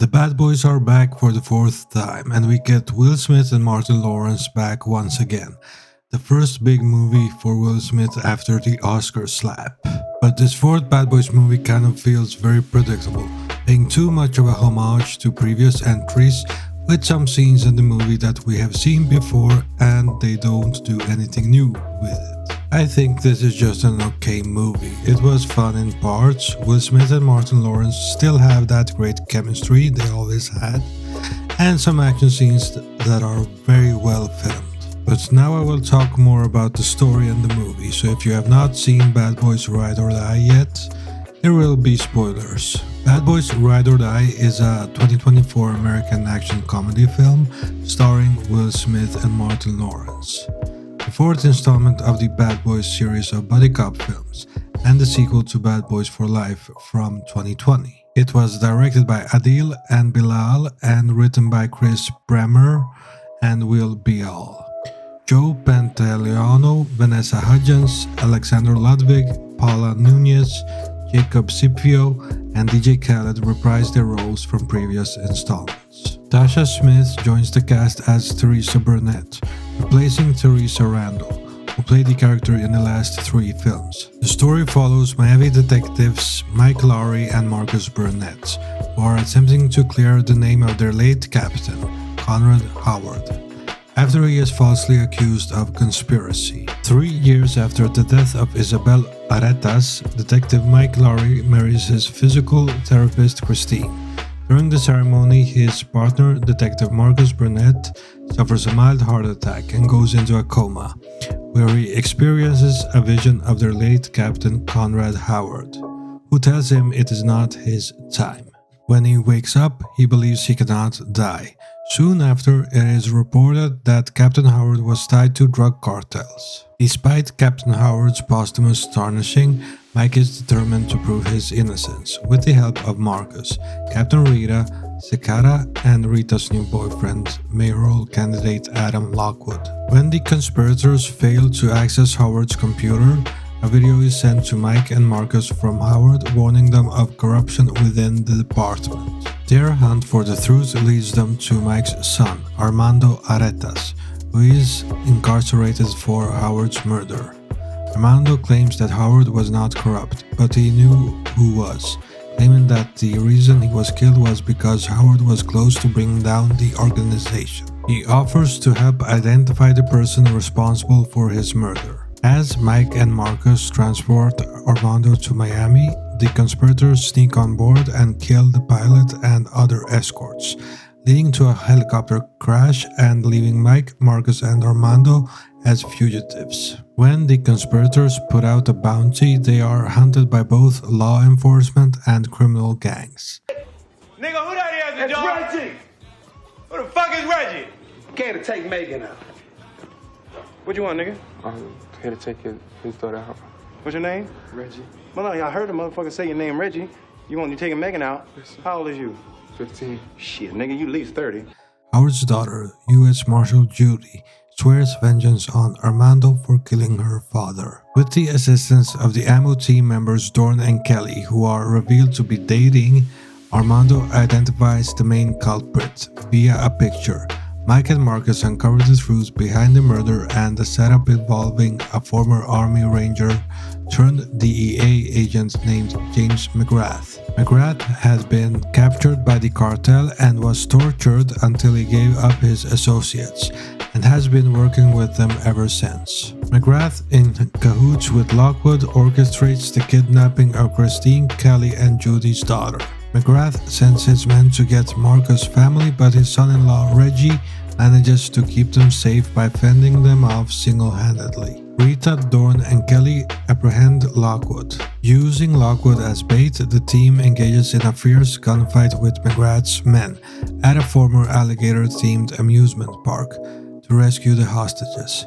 The Bad Boys are back for the fourth time, and we get Will Smith and Martin Lawrence back once again. The first big movie for Will Smith after the Oscar slap. But this fourth Bad Boys movie kind of feels very predictable, paying too much of a homage to previous entries, with some scenes in the movie that we have seen before and they don't do anything new with it. I think this is just an okay movie. It was fun in parts. Will Smith and Martin Lawrence still have that great chemistry they always had, and some action scenes that are very well filmed. But now I will talk more about the story and the movie, so if you have not seen Bad Boys Ride or Die yet, there will be spoilers. Bad Boys Ride or Die is a 2024 American action comedy film starring Will Smith and Martin Lawrence. The fourth installment of the Bad Boys series of buddy cop films, and the sequel to Bad Boys for Life from 2020. It was directed by Adil and Bilal and written by Chris Bremer and Will Bial. Joe Pantoliano, Vanessa Hudgens, Alexander Ludwig, Paula Nunez, Jacob Scipio, and DJ Khaled reprised their roles from previous installments. Tasha Smith joins the cast as Teresa Burnett, replacing Teresa Randall, who played the character in the last three films. The story follows Miami detectives Mike Lowry and Marcus Burnett, who are attempting to clear the name of their late captain, Conrad Howard, after he is falsely accused of conspiracy. 3 years after the death of Isabel Aretas, Detective Mike Lowry marries his physical therapist Christine. During the ceremony, his partner, Detective Marcus Burnett, suffers a mild heart attack and goes into a coma, where he experiences a vision of their late captain Conrad Howard, who tells him it is not his time. When he wakes up, he believes he cannot die. Soon after, it is reported that Captain Howard was tied to drug cartels. Despite Captain Howard's posthumous tarnishing, Mike is determined to prove his innocence with the help of Marcus, Captain Rita, Sekara, and Rita's new boyfriend, mayoral candidate Adam Lockwood. When the conspirators fail to access Howard's computer, a video is sent to Mike and Marcus from Howard warning them of corruption within the department. Their hunt for the truth leads them to Mike's son, Armando Aretas, who is incarcerated for Howard's murder. Armando claims that Howard was not corrupt, but he knew who was, claiming that the reason he was killed was because Howard was close to bringing down the organization. He offers to help identify the person responsible for his murder. As Mike and Marcus transport Armando to Miami, the conspirators sneak on board and kill the pilot and other escorts, leading to a helicopter crash and leaving Mike, Marcus, and Armando as fugitives. When the conspirators put out a bounty, they are hunted by both law enforcement and criminal gangs. Nigga, who that is, It's John? Reggie! Who the fuck is Reggie? Came to take Megan out. What you want, nigga? I'm here to take his daughter out. What's your name? Reggie, Well, no, I heard the motherfucker say your name, Reggie. You taking Megan out? Yes, sir. How old is you? 15. Shit, nigga, you at least 30. Howard's daughter, U.S. Marshal Judy, swears vengeance on Armando for killing her father. With the assistance of the AMO team members Dorn and Kelly, who are revealed to be dating, Armando identifies the main culprit via a picture. Mike and Marcus uncover the truth behind the murder and the setup involving a former Army Ranger turned DEA agent named James McGrath. McGrath had been captured by the cartel and was tortured until he gave up his associates, and has been working with them ever since. McGrath, in cahoots with Lockwood, orchestrates the kidnapping of Christine, Kelly, and Judy's daughter. McGrath sends his men to get Marcus' family, but his son-in-law Reggie manages to keep them safe by fending them off single-handedly. Rita, Dorn, and Kelly apprehend Lockwood. Using Lockwood as bait, the team engages in a fierce gunfight with McGrath's men at a former alligator-themed amusement park to rescue the hostages,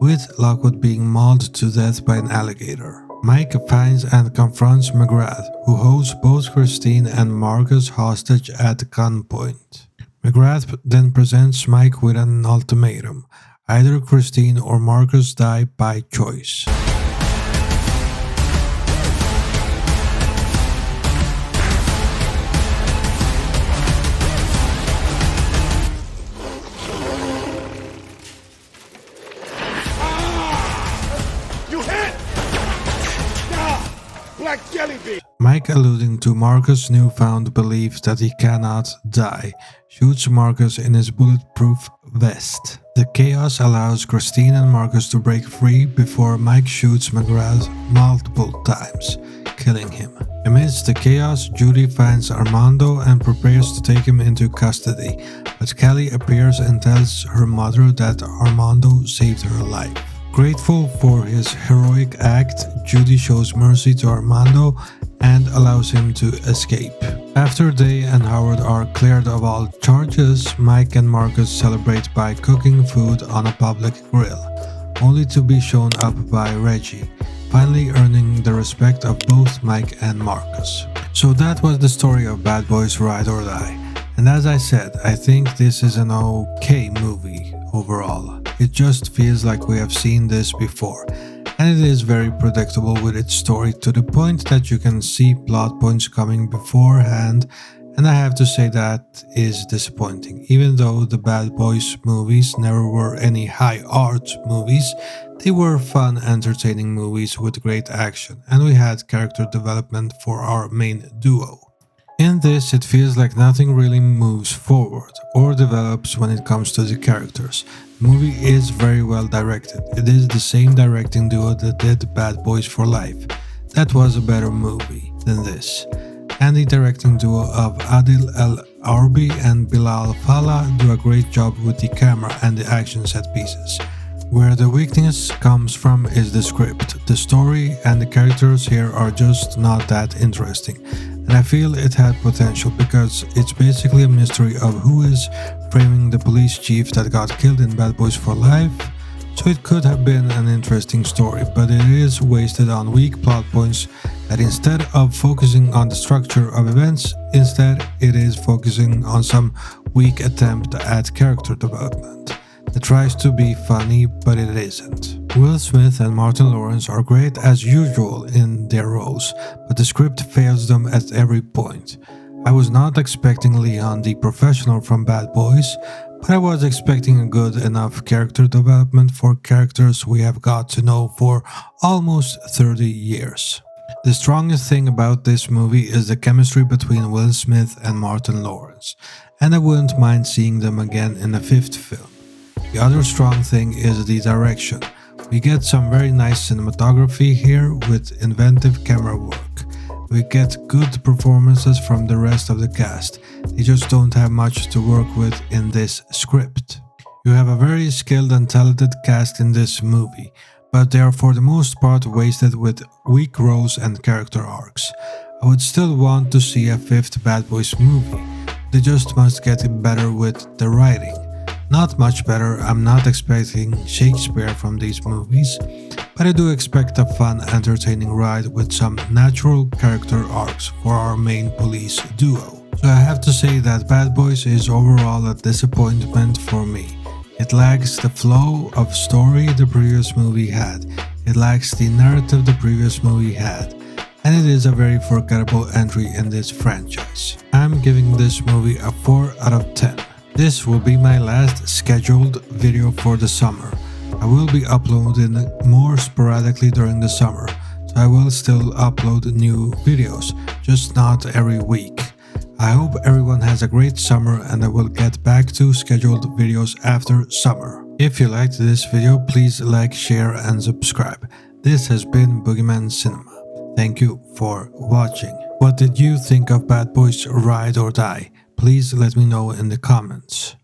with Lockwood being mauled to death by an alligator. Mike finds and confronts McGrath, who holds both Christine and Marcus hostage at gunpoint. McGrath then presents Mike with an ultimatum: either Christine or Marcus die by choice. like jelly beans. Mike, alluding to Marcus' newfound belief that he cannot die, shoots Marcus in his bulletproof vest. The chaos allows Christine and Marcus to break free before Mike shoots McGrath multiple times, killing him. Amidst the chaos, Judy finds Armando and prepares to take him into custody, but Kelly appears and tells her mother that Armando saved her life. Grateful for his heroic act, Judy shows mercy to Armando and allows him to escape. After they and Howard are cleared of all charges, Mike and Marcus celebrate by cooking food on a public grill, only to be shown up by Reggie, finally earning the respect of both Mike and Marcus. So that was the story of Bad Boys Ride or Die. And as I said, I think this is an okay movie overall. It just feels like we have seen this before, and it is very predictable with its story to the point that you can see plot points coming beforehand, and I have to say that is disappointing. Even though the Bad Boys movies never were any high art movies, they were fun, entertaining movies with great action, and we had character development for our main duo. In this, it feels like nothing really moves forward or develops when it comes to the characters. The movie is very well directed. It is the same directing duo that did Bad Boys for Life. That was a better movie than this. And the directing duo of Adil El Arbi and Bilal Fallah do a great job with the camera and the action set pieces. Where the weakness comes from is the script. The story and the characters here are just not that interesting. And I feel it had potential because it's basically a mystery of who is framing the police chief that got killed in Bad Boys for Life. So it could have been an interesting story, but it is wasted on weak plot points that instead of focusing on the structure of events, instead it is focusing on some weak attempt at character development that tries to be funny, but it isn't. Will Smith and Martin Lawrence are great as usual in their roles, but the script fails them at every point. I was not expecting Leon the professional from Bad Boys, but I was expecting a good enough character development for characters we have got to know for almost 30 years. The strongest thing about this movie is the chemistry between Will Smith and Martin Lawrence, and I wouldn't mind seeing them again in a fifth film. The other strong thing is the direction. We get some very nice cinematography here with inventive camera work. We get good performances from the rest of the cast. They just don't have much to work with in this script. You have a very skilled and talented cast in this movie, but they are for the most part wasted with weak roles and character arcs. I would still want to see a fifth Bad Boys movie. They just must get better with the writing. Not much better. I'm not expecting Shakespeare from these movies, but I do expect a fun, entertaining ride with some natural character arcs for our main police duo. So I have to say that Bad Boys is overall a disappointment for me. It lacks the flow of story the previous movie had, it lacks the narrative the previous movie had, and it is a very forgettable entry in this franchise. I'm giving this movie a 4 out of 10. This will be my last scheduled video for the summer. I will be uploading more sporadically during the summer, so I will still upload new videos, just not every week. I hope everyone has a great summer and I will get back to scheduled videos after summer. If you liked this video, please like, share and subscribe. This has been Boogeyman Cinema. Thank you for watching. What did you think of Bad Boys Ride or Die? Please let me know in the comments.